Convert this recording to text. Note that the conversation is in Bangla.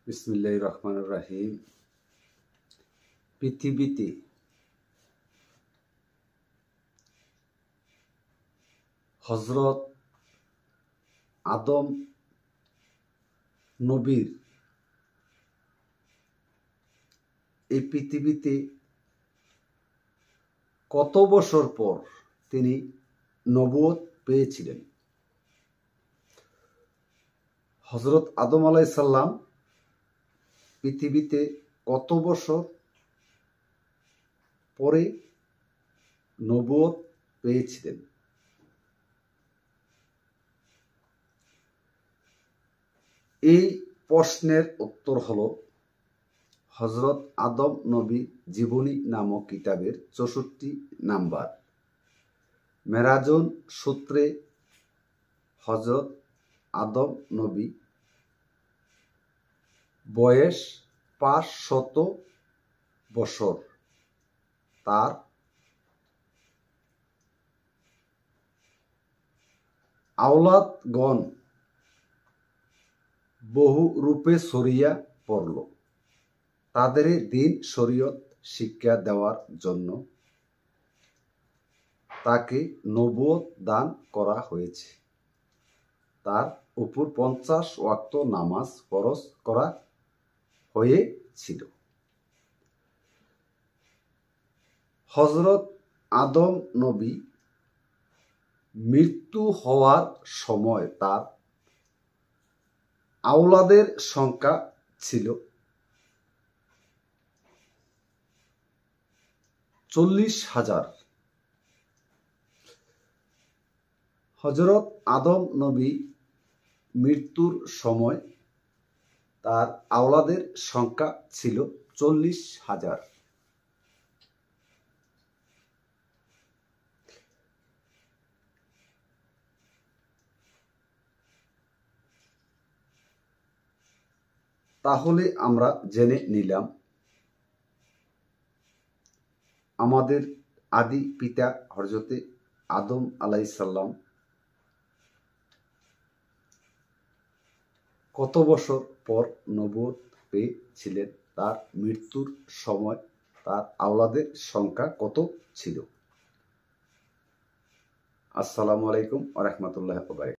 বিসমিল্লাহির রহমানির রহিম। পৃথিবীতে হযরত আদম নবীর এই পৃথিবীতে কত বছর পর তিনি নবুয়ত পেয়েছিলেন। হযরত আদম আলাইহিস সালাম পৃথিবীতে কত বছর পরে নবুয়ত পেয়েছিলেন? এই প্রশ্নের উত্তর হলো হযরত আদম নবী জীবনী নামক কিতাবের ৬৪ নাম্বার। মেরাজুন সূত্রে হযরত আদম নবী বয়স ৫০০ বছর। তার আওলাদগণ বহু রূপে ছড়িয়া পড়ল। তাদের দ্বীন শরীয়ত শিক্ষা দেওয়ার জন্য তাকে নবুয়ত দান করা হয়েছে। তার উপর ৫০ ওয়াক্ত নামাজ ফরজ করা হয়েছিল। হযরত আদম নবী মৃত্যু হওয়ার সময় তার আওলাদের সংখ্যা ছিল ৪০,০০০। হযরত আদম নবী মৃত্যুর সময় তার আওলাদের সংখ্যা ছিল ৪০,০০০। তাহলে আমরা জেনে নিলাম আমাদের আদি পিতা হযরতে আদম আলাইহিস সালাম কত বছর পর নবুয়ত পেয়েছিলেন, তার মৃত্যুর সময় তার আওলাদের সংখ্যা কত ছিল। আসসালামু আলাইকুম ওয়া রাহমাতুল্লাহি ওয়া বারাকাতুহু।